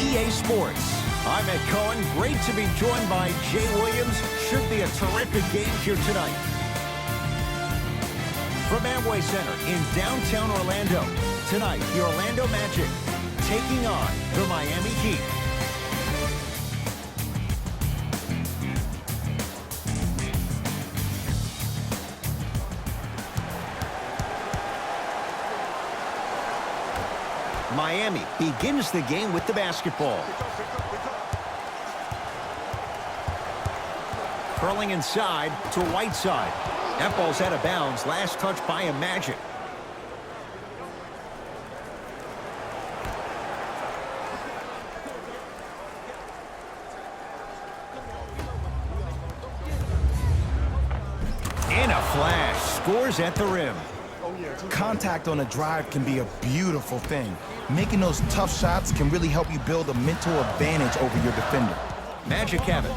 EA Sports. I'm Ed Cohen. Great to be joined by Jay Williams. Should be a terrific game here tonight. From Amway Center in downtown Orlando, tonight the Orlando Magic taking on the Miami Heat. Miami begins the game with the basketball. Curling inside to Whiteside. That ball's out of bounds. Last touch by a Magic. And a flash. Scores at the rim. Contact on a drive can be a beautiful thing. Making those tough shots can really help you build a mental advantage over your defender. Magic have it.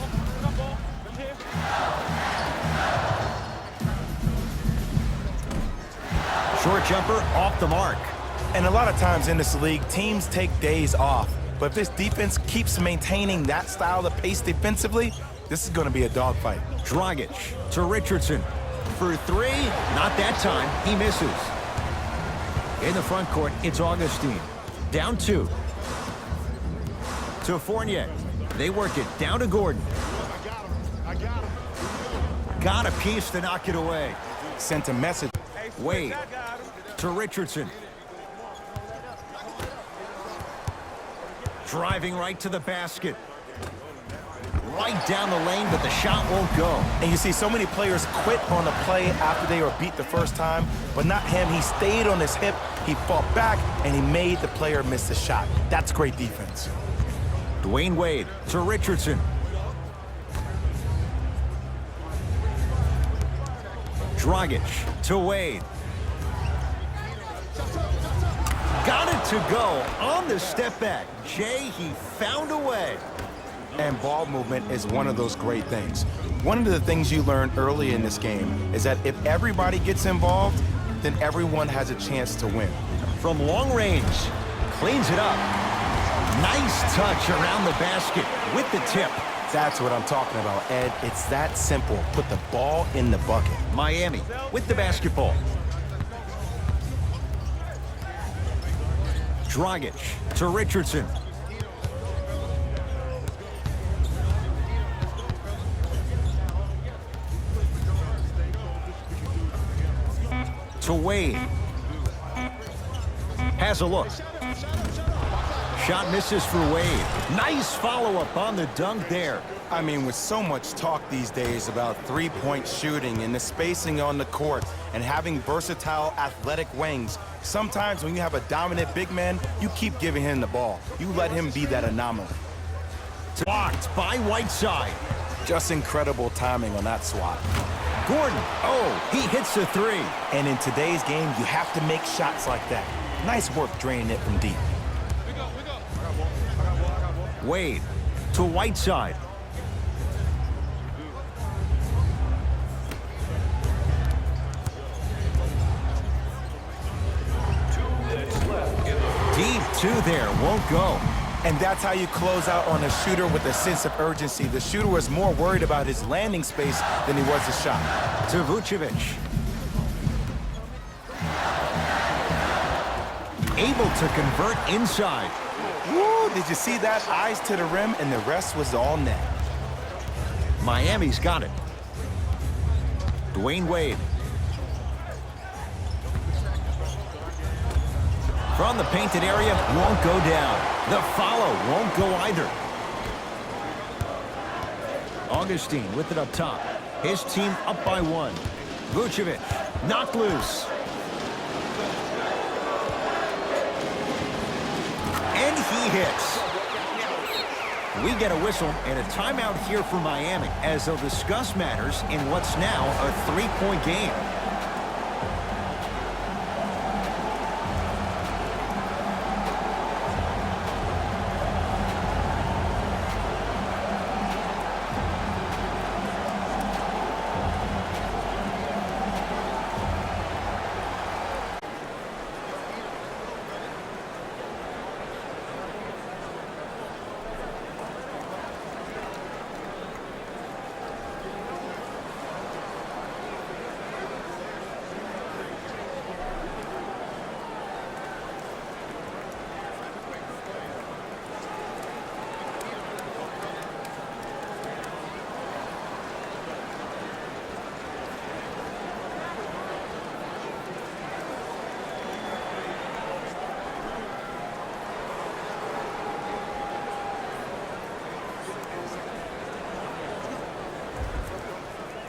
Short jumper off the mark. And a lot of times in this league, teams take days off. But if this defense keeps maintaining that style of pace defensively, this is going to be a dogfight. Dragic to Richardson. For three, not that time. He misses. In the front court, it's Augustine. Down two. To Fournier. They work it down to Gordon. Got a piece to knock it away. Sent a message. Wade to Richardson. Driving right to the basket. Right down the lane, but the shot won't go. And you see so many players quit on the play after they were beat the first time, but not him. He stayed on his hip, he fought back, and he made the player miss the shot. That's great defense. Dwayne Wade to Richardson. Dragic to Wade. Got it to go on the step back. Jay, he found a way. And ball movement is one of those great things. One of the things you learn early in this game is that if everybody gets involved, then everyone has a chance to win. From long range, cleans it up. Nice touch around the basket with the tip. That's what I'm talking about, Ed. It's that simple. Put the ball in the bucket. Miami with the basketball. Dragic to Richardson. To Wade. Has a look. Shot misses for Wade. Nice follow-up on the dunk there. I mean, with so much talk these days about three-point shooting and the spacing on the court and having versatile athletic wings, sometimes when you have a dominant big man, you keep giving him the ball. You let him be that anomaly. Blocked by Whiteside. Just incredible timing on that swat. Gordon, oh, he hits the three. And in today's game, you have to make shots like that. Nice work draining it from deep. Wade to Whiteside. Deep two there, won't go. And that's how you close out on a shooter with a sense of urgency. The shooter was more worried about his landing space than he was the shot. To Vucevic. Able to convert inside. Woo, did you see that? Eyes to the rim, and the rest was all net. Miami's got it. Dwayne Wade. From the painted area, won't go down. The follow won't go either. Augustine with it up top. His team up by one. Vucevic knocked loose. And he hits. We get a whistle and a timeout here for Miami as they'll discuss matters in what's now a three-point game.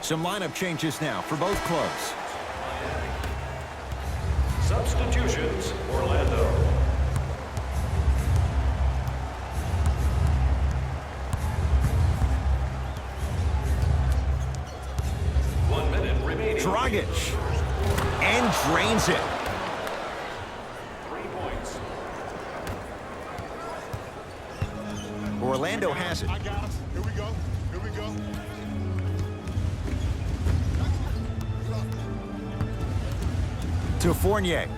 Some lineup changes now for both clubs. Substitutions, Orlando. Dragic, and drains it. 3 points. Orlando has it. I got us. Here we go. Here we go. To Fournier.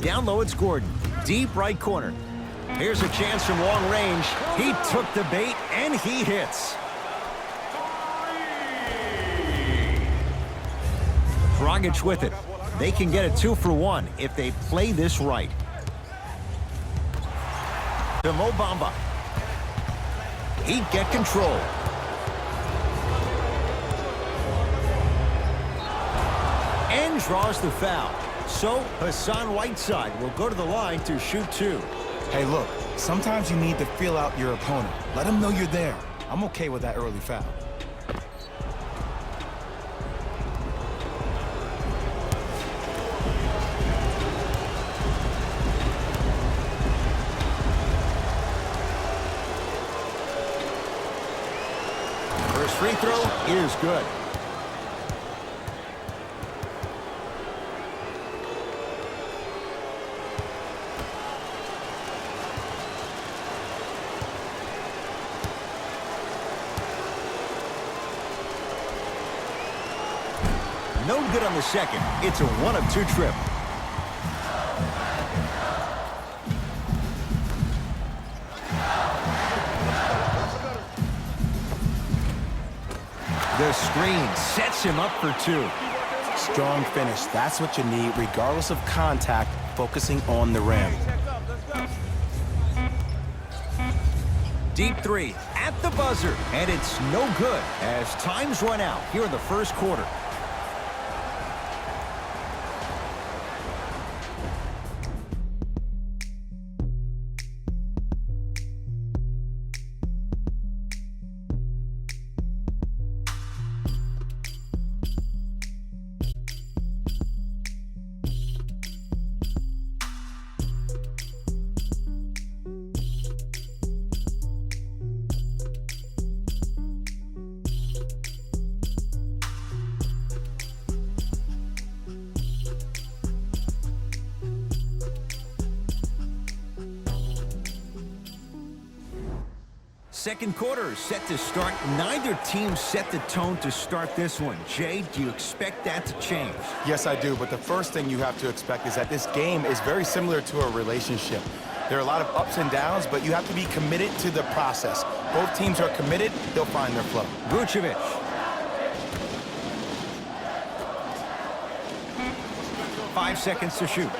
Down low, it's Gordon. Deep right corner. Here's a chance from long range. He took the bait, and he hits. Dragic with it. They can get a 2-for-1 if they play this right. To Mo Bamba. He'd get control. And draws the foul. So Hassan Whiteside will go to the line to shoot 2. Hey, look, sometimes you need to feel out your opponent. Let them know you're there. I'm okay with that early foul. First free throw is good. No good on the second. It's a 1-of-2 trip. The screen sets him up for 2. Strong finish. That's what you need, regardless of contact, focusing on the rim. Deep 3 at the buzzer, and it's no good as time's run out here in the first quarter. Second quarter is set to start. Neither team set the tone to start this one. Jay, do you expect that to change? Yes, I do, but the first thing you have to expect is that this game is very similar to a relationship. There are a lot of ups and downs, but you have to be committed to the process. Both teams are committed, they'll find their flow. Vucevic. Five seconds to shoot.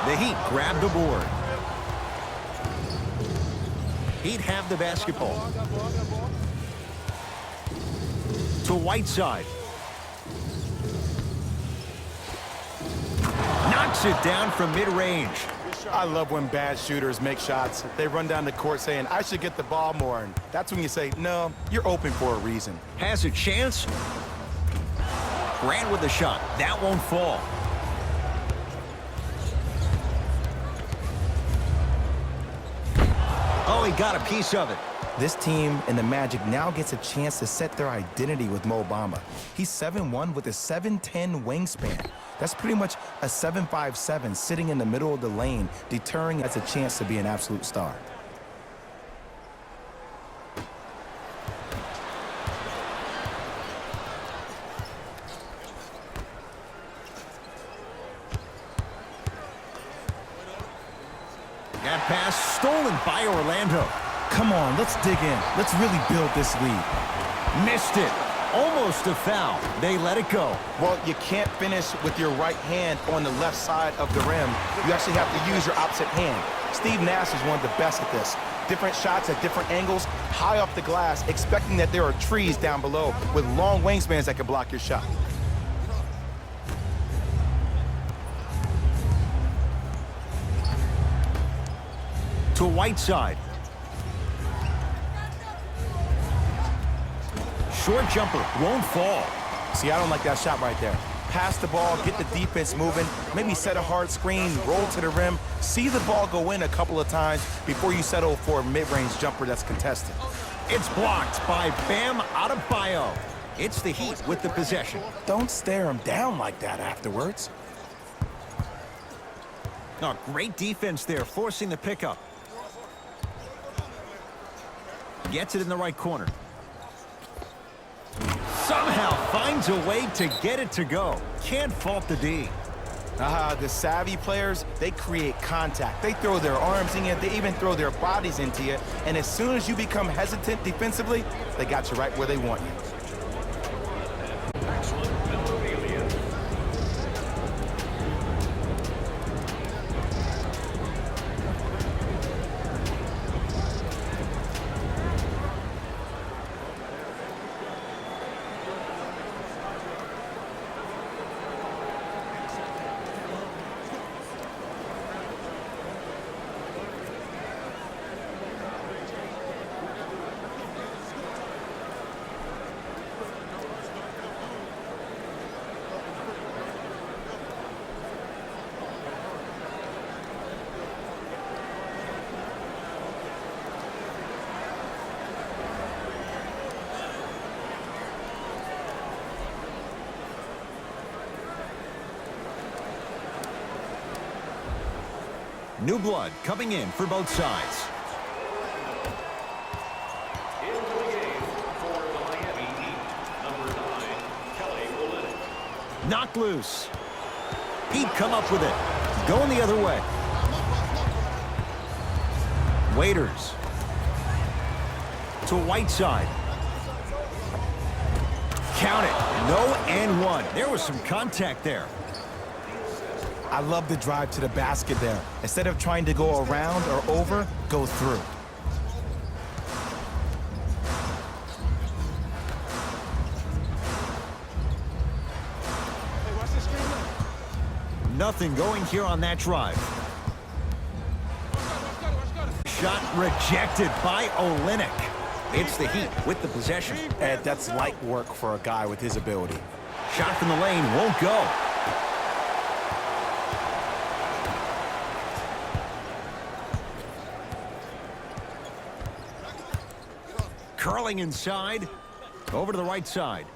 The Heat grab the board. He'd have the basketball. To Whiteside. Knocks it down from mid-range. I love when bad shooters make shots. They run down the court saying, I should get the ball more. And that's when you say, no, you're open for a reason. Has a chance. Grant with the shot. That won't fall. Oh, he got a piece of it. This team and the Magic now gets a chance to set their identity with Mo Bamba. He's 7'1" with a 7'10" wingspan. That's pretty much a 7'5" sitting in the middle of the lane, deterring as a chance to be an absolute star. That pass stolen by Orlando. Come on, let's dig in. Let's really build this lead. Missed it. Almost a foul. They let it go. Well, you can't finish with your right hand on the left side of the rim. You actually have to use your opposite hand. Steve Nash is one of the best at this. Different shots at different angles, high off the glass, expecting that there are trees down below with long wingspans that can block your shot. To Whiteside. Short jumper, won't fall. See, I don't like that shot right there. Pass the ball, get the defense moving, maybe set a hard screen, roll to the rim, see the ball go in a couple of times before you settle for a mid-range jumper that's contested. It's blocked by Bam Adebayo. It's the Heat with the possession. Don't stare him down like that afterwards. Oh, great defense there, forcing the pickup. Gets it in the right corner. Somehow finds a way to get it to go. Can't fault the D. The savvy players, they create contact. They throw their arms in you. They even throw their bodies into you. And as soon as you become hesitant defensively, they got you right where they want you. Excellent memorabilia. New blood coming in for both sides. Into the game for the Miami Heat, number 9, Kelly Olynyk. Knocked loose. Heat come up with it. Going the other way. Waiters. To Whiteside. Count it. No and one. There was some contact there. I love the drive to the basket there. Instead of trying to go around or over, go through. Nothing going here on that drive. Shot rejected by Olynyk. It's the Heat with the possession. And that's light work for a guy with his ability. Shot from the lane won't go. Curling inside. Over to the right side.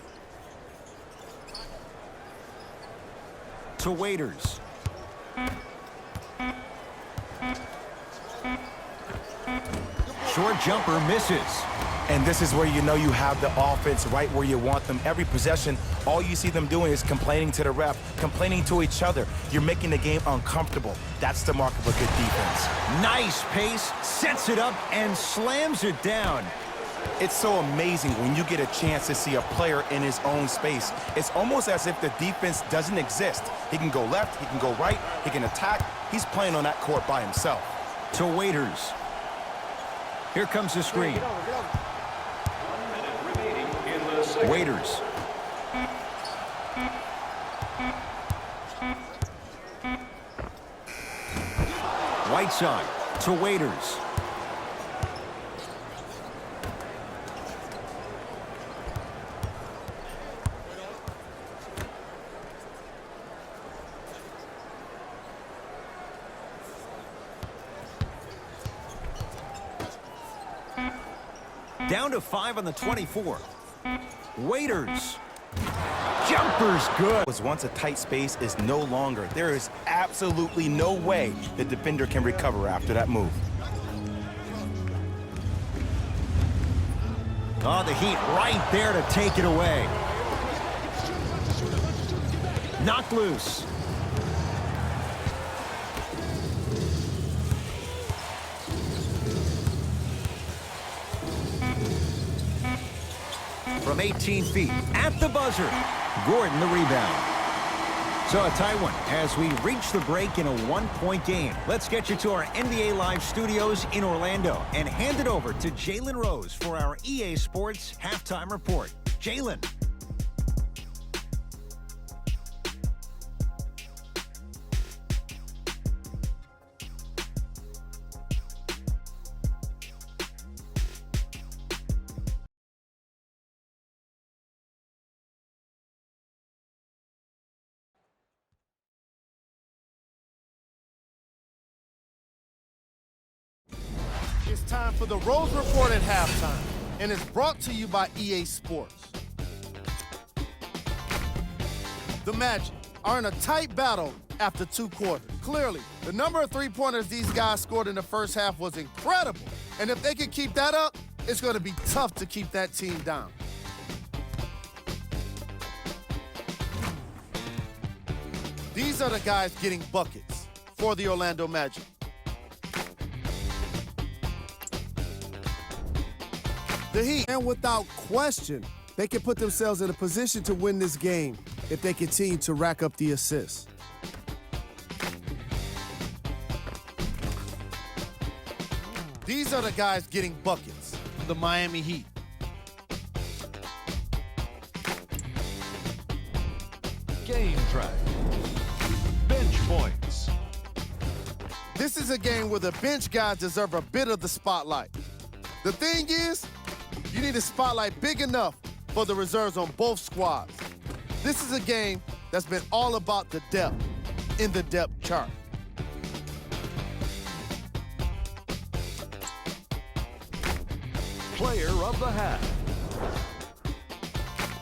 To Waiters. Short jumper misses. And this is where you know you have the offense right where you want them. Every possession, all you see them doing is complaining to the ref, complaining to each other. You're making the game uncomfortable. That's the mark of a good defense. Nice pace, sets it up, and slams it down. It's so amazing when you get a chance to see a player in his own space. It's almost as if the defense doesn't exist. He can go left, he can go right, he can attack. He's playing on that court by himself. To Waiters. Here comes the screen. 1 minute remaining in the second. Waiters. Whiteside to Waiters. Down to 5 on the 24. Waiters. Jumper's good. Was once a tight space is no longer. There is absolutely no way the defender can recover after that move. Oh, the Heat right there to take it away. Knocked loose. From 18 feet at the buzzer. Gordon the rebound. So a tie one as we reach the break in a one-point game. Let's get you to our NBA Live studios in Orlando and hand it over to Jalen Rose for our EA Sports halftime report. Jalen. It's time for the Rose Report at halftime, and it's brought to you by EA Sports. The Magic are in a tight battle after 2 quarters. Clearly, the number of three-pointers these guys scored in the first half was incredible, and if they can keep that up, it's going to be tough to keep that team down. These are the guys getting buckets for the Orlando Magic. The Heat, and without question, they can put themselves in a position to win this game if they continue to rack up the assists. These are the guys getting buckets for the Miami Heat. Game track. Bench points. This is a game where the bench guys deserve a bit of the spotlight. The thing is, you need a spotlight big enough for the reserves on both squads. This is a game that's been all about the depth in the depth chart. Player of the half.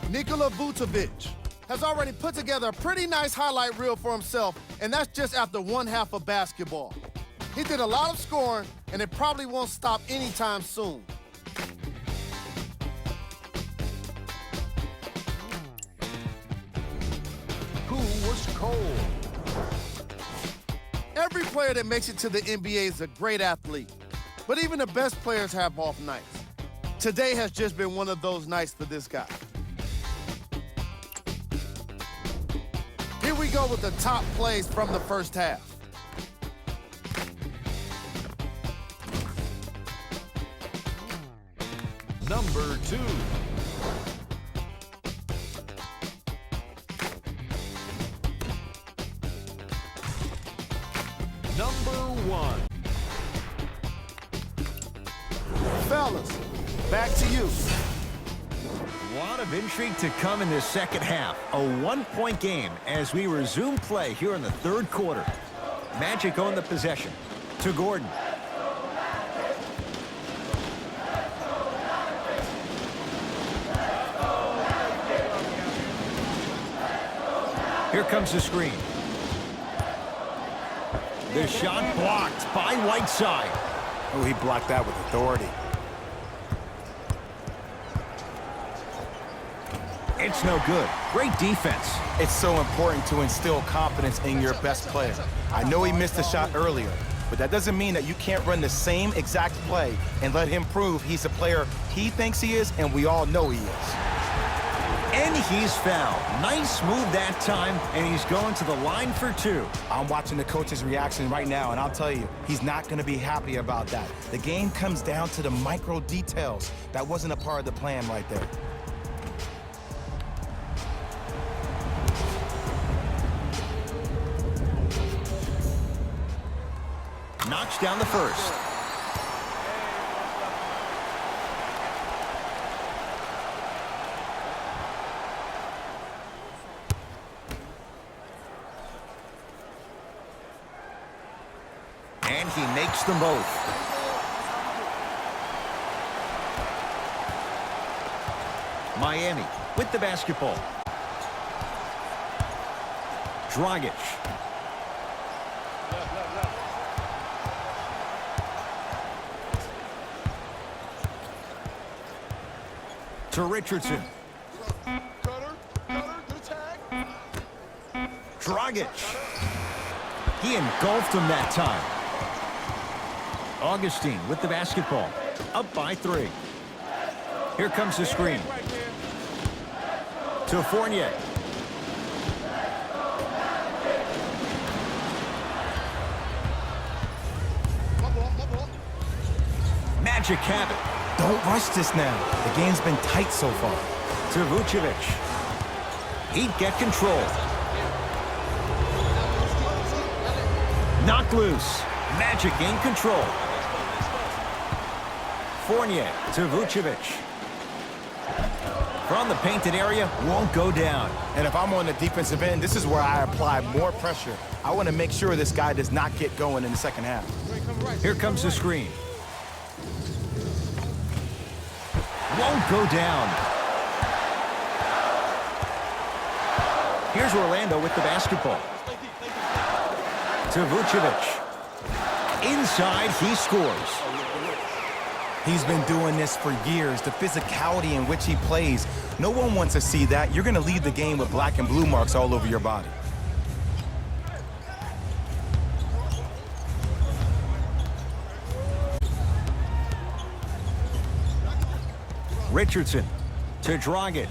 Nikola Vucevic has already put together a pretty nice highlight reel for himself, and that's just after 1 half of basketball. He did a lot of scoring, and it probably won't stop anytime soon. Who was cold? Every player that makes it to the NBA is a great athlete, but even the best players have off nights. Today has just been one of those nights for this guy. Here we go with the top plays from the first half. Number 2. Number 1. Fellas, back to you. A lot of intrigue to come in this second half. A 1-point game as we resume play here in the 3rd quarter. Magic own the possession. To Gordon. Here comes the screen. The shot blocked by Whiteside. Oh, he blocked that with authority. It's no good. Great defense. It's so important to instill confidence in your best player. I know he missed a shot earlier, but that doesn't mean that you can't run the same exact play and let him prove he's the player he thinks he is, and we all know he is. And he's fouled. Nice move that time, and he's going to the line for 2. I'm watching the coach's reaction right now, and I'll tell you, he's not going to be happy about that. The game comes down to the micro details. That wasn't a part of the plan right there. Knocks down the first. And he makes them both. Miami with the basketball. Dragic. To Richardson. Dragic. He engulfed him that time. Augustine with the basketball. Up by 3. Here comes the screen. To Fournier. Magic have it. Don't rush this now. The game's been tight so far. To Vucevic. He'd get control. Knocked loose. Magic in control. Fournier to Vucevic. From the painted area, won't go down. And if I'm on the defensive end, this is where I apply more pressure. I want to make sure this guy does not get going in the second half. Here comes the screen. Won't go down. Here's Orlando with the basketball. To Vucevic. Inside, he scores. He's been doing this for years. The physicality in which he plays. No one wants to see that. You're going to leave the game with black and blue marks all over your body. Richardson to Dragic.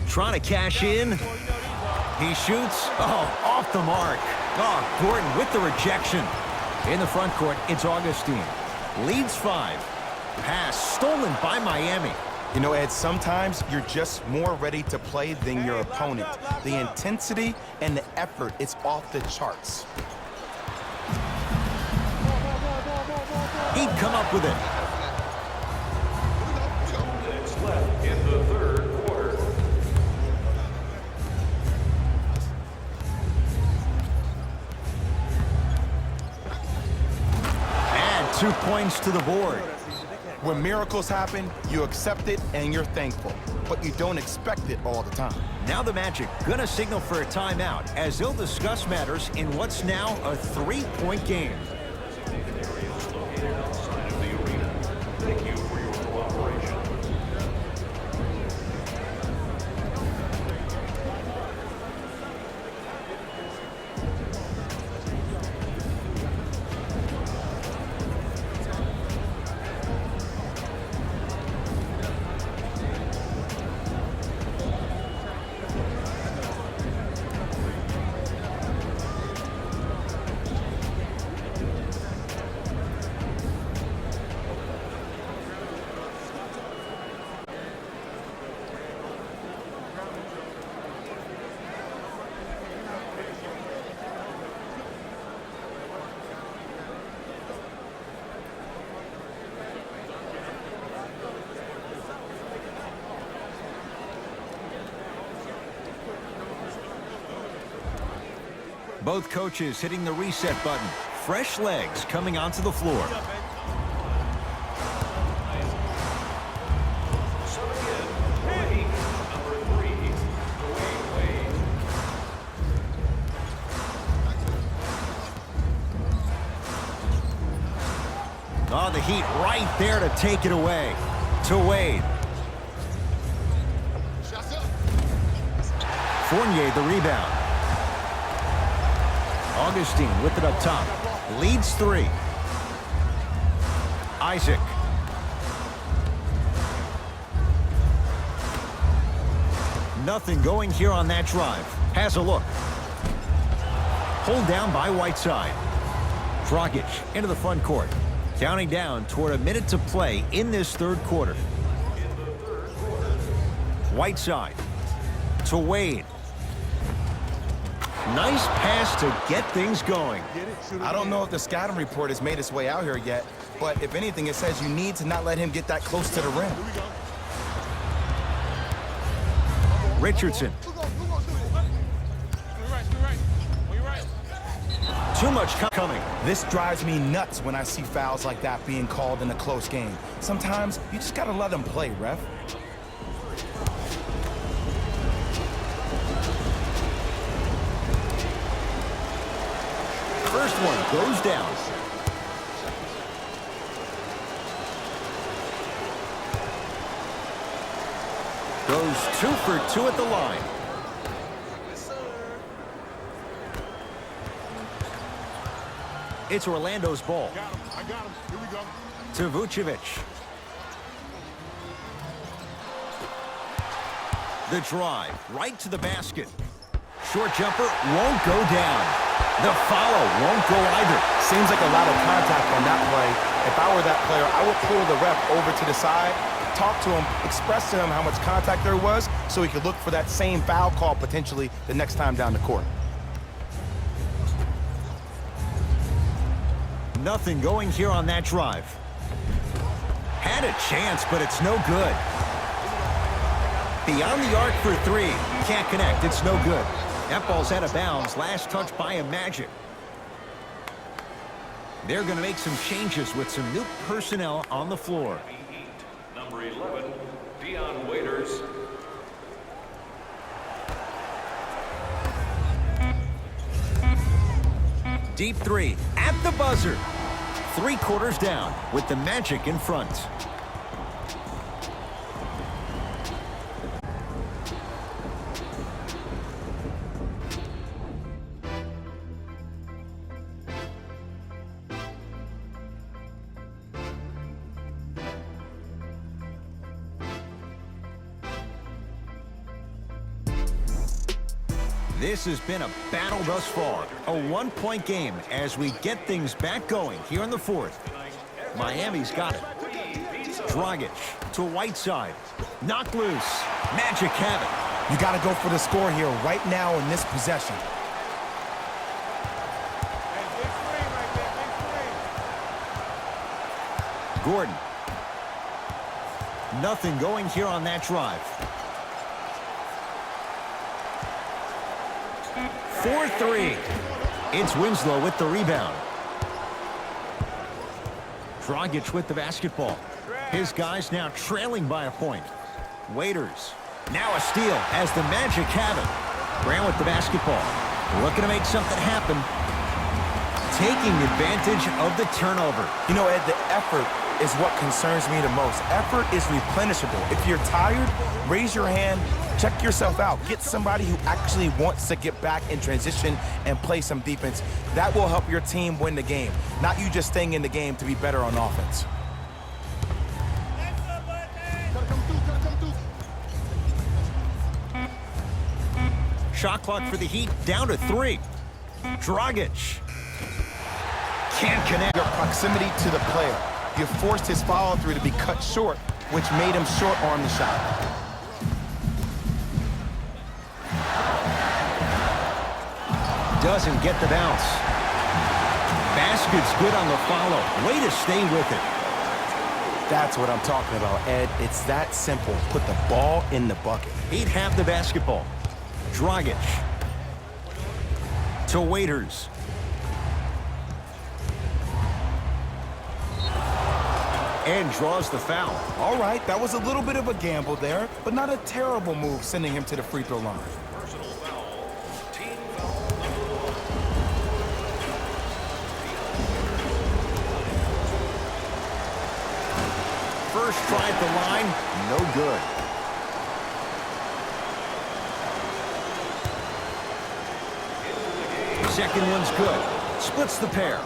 Trying to cash in. He shoots. Oh, off the mark. Oh, Gordon with the rejection. In the front court, it's Augustine. Leads 5. Pass stolen by Miami. You know, Ed, sometimes you're just more ready to play than your opponent. The intensity and the effort, it's off the charts. He'd come up with it. Minutes left in the third quarter. Add 2 points to the board. When miracles happen, you accept it and you're thankful. But you don't expect it all the time. Now the Magic gonna signal for a timeout as they'll discuss matters in what's now a 3-point game. Outside of the arena. Thank you for your cooperation. Both coaches hitting the reset button. Fresh legs coming onto the floor. Subbing in, number 3, Dwayne Wade. Oh, the Heat right there to take it away. To Wade. Fournier the rebound. Augustine with it up top. Leads 3. Isaac. Nothing going here on that drive. Has a look. Pulled down by Whiteside. Dragic into the front court. Counting down toward a minute to play in this third quarter. Whiteside to Wade. Nice pass to get things going. I don't know if the scouting report has made its way out here yet, but if anything, it says you need to not let him get that close to the rim. Richardson. Too much coming. This drives me nuts when I see fouls like that being called in a close game. Sometimes you just gotta let them play, ref. First one goes down. Goes 2 for 2 at the line. It's Orlando's ball. I got him. Here we go. To Vucevic. The drive right to the basket. Short jumper won't go down. The follow won't go either. Seems like a lot of contact on that play. If I were that player, I would pull the ref over to the side, talk to him, express to him how much contact there was so he could look for that same foul call potentially the next time down the court. Nothing going here on that drive. Had a chance, but it's no good. Beyond the arc for 3. Can't connect. It's no good. That ball's out of bounds. Last touch by a Magic. They're going to make some changes with some new personnel on the floor. Number 11, Dion Waiters. Deep three at the buzzer. 3/4 down with the Magic in front. This has been a battle thus far. A 1-point game as we get things back going here in the fourth. Miami's got it. Dragic to Whiteside. Knocked loose. Magic have it. You got to go for the score here right now in this possession. Gordon. Nothing going here on that drive. 4-3. It's Winslow with the rebound. Dragic with the basketball. His guys now trailing by a point. Waiters. Now a steal as the Magic have it. Grant with the basketball. Looking to make something happen. Taking advantage of the turnover. You know, Ed, the effort is what concerns me the most. Effort is replenishable. If you're tired, raise your hand, check yourself out. Get somebody who actually wants to get back in transition and play some defense. That will help your team win the game, not you just staying in the game to be better on offense. Shot clock for the Heat down to 3. Dragic. Can't connect. Your proximity to the player. You forced his follow-through to be cut short, which made him short-arm the shot. Doesn't get the bounce. Basket's good on the follow. Way to stay with it. That's what I'm talking about, Ed. It's that simple. Put the ball in the bucket. He'd have the basketball. Dragic. To Waiters. And draws the foul. All right, that was a little bit of a gamble there, but not a terrible move sending him to the free throw line. Personal foul. Team foul number 1. First try at the line, no good. Second one's good. Splits the pair.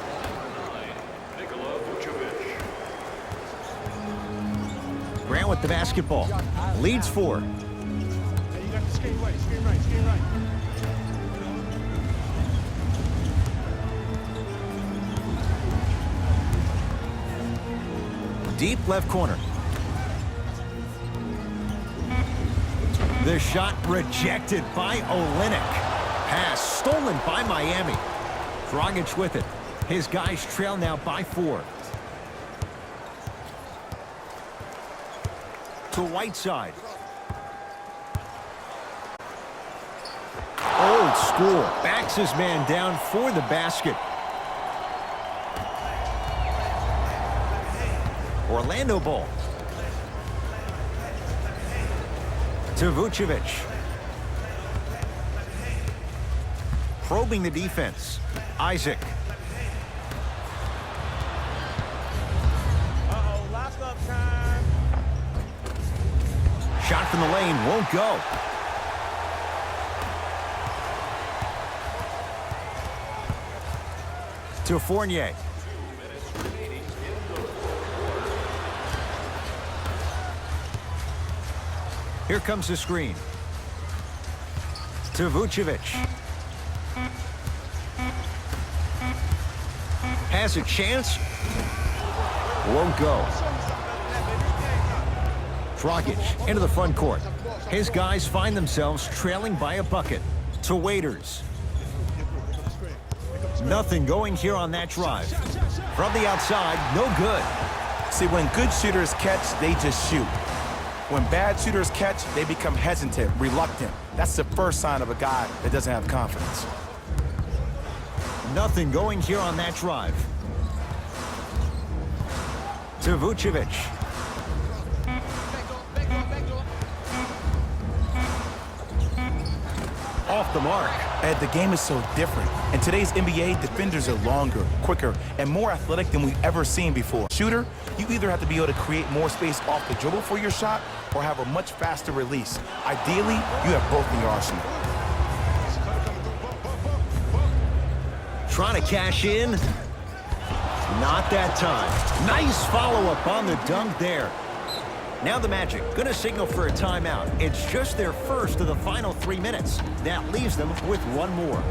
Grant with the basketball. Leads 4. Hey, you got the screen right, screen right, screen right. Deep left corner. The shot rejected by Olynyk. Pass stolen by Miami. Dragic with it. His guys trail now by 4. To Whiteside. Old school. Backs his man down for the basket. Orlando ball. To Vucevic. Probing the defense. Isaac. Uh-oh, lock up time. Shot from the lane won't go. To Fournier. Here comes the screen. To Vucevic. Has a chance. Won't go. Dragic into the front court. His guys find themselves trailing by a bucket. To Waiters. Nothing going here on that drive. From the outside, no good. See, when good shooters catch, they just shoot. When bad shooters catch, they become hesitant, reluctant. That's the first sign of a guy that doesn't have confidence. Nothing going here on that drive. to Vucevic. Off the mark. Ed, the game is so different. In today's NBA, defenders are longer, quicker, and more athletic than we've ever seen before. Shooter, you either have to be able to create more space off the dribble for your shot or have a much faster release. Ideally, you have both in your arsenal. Trying to cash in. Not that time. Nice follow-up on the dunk there. Now the Magic gonna signal for a timeout. It's just their first of the final 3 minutes. That leaves them with one more.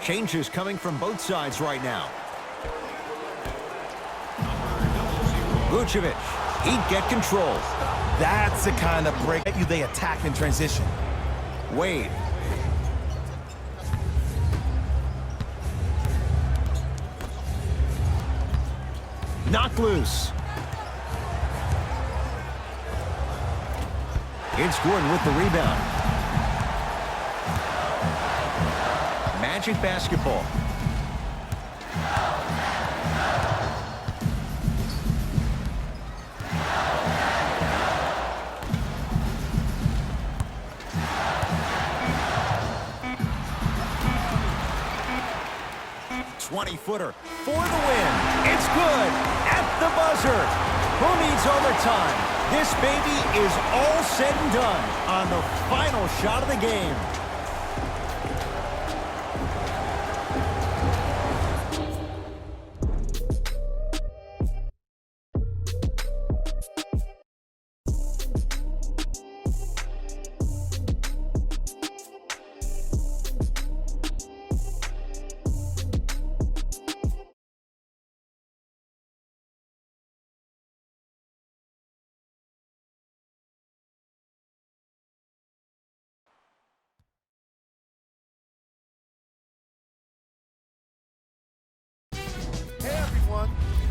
Changes coming from both sides right now. Vucevic, he'd get control. That's the kind of break that they attack in transition. Wade. Knocked loose. It's Gordon with the rebound. Magic basketball. Footer for the win. It's good at the buzzer. Who needs overtime? This baby is all said and done on the final shot of the game.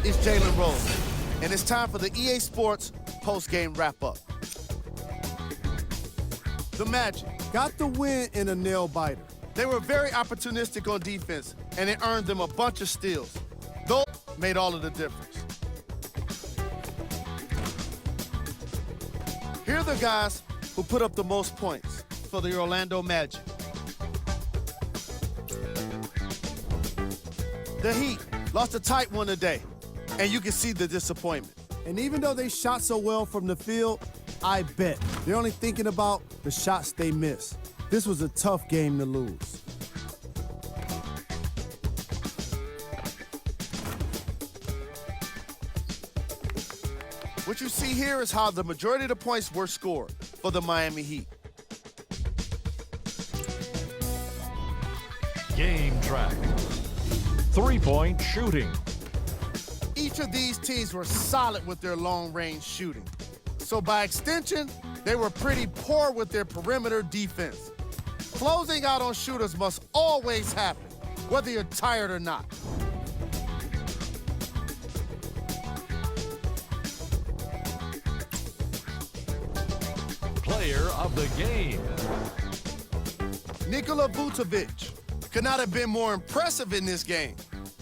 It's Jalen Rose, and it's time for the EA Sports post-game wrap-up. The Magic got the win in a nail-biter. They were very opportunistic on defense, and it earned them a bunch of steals. Those made all of the difference. Here are the guys who put up the most points for the Orlando Magic. The Heat lost a tight one today, and you can see the disappointment. And even though they shot so well from the field, I bet they're only thinking about the shots they missed. This was a tough game to lose. What you see here is how the majority of the points were scored for the Miami Heat. Game track. Three-point shooting. Each of these teams were solid with their long-range shooting. So by extension, they were pretty poor with their perimeter defense. Closing out on shooters must always happen, whether you're tired or not. Player of the game. Nikola Vucevic could not have been more impressive in this game.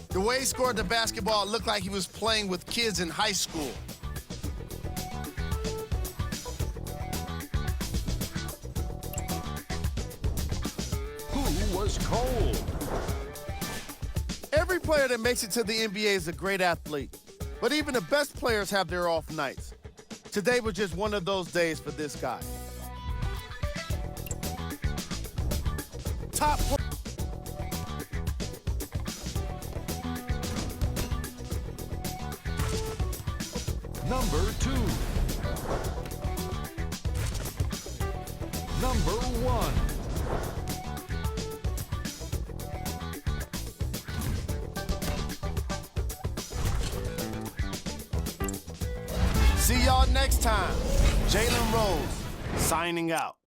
The way he scored the basketball looked like he was playing with kids in high school. Who was cold? Every player that makes it to the NBA is a great athlete. But even the best players have their off nights. Today was just one of those days for this guy. Top Number 2. Number 1. See y'all next time. Jalen Rose, signing out.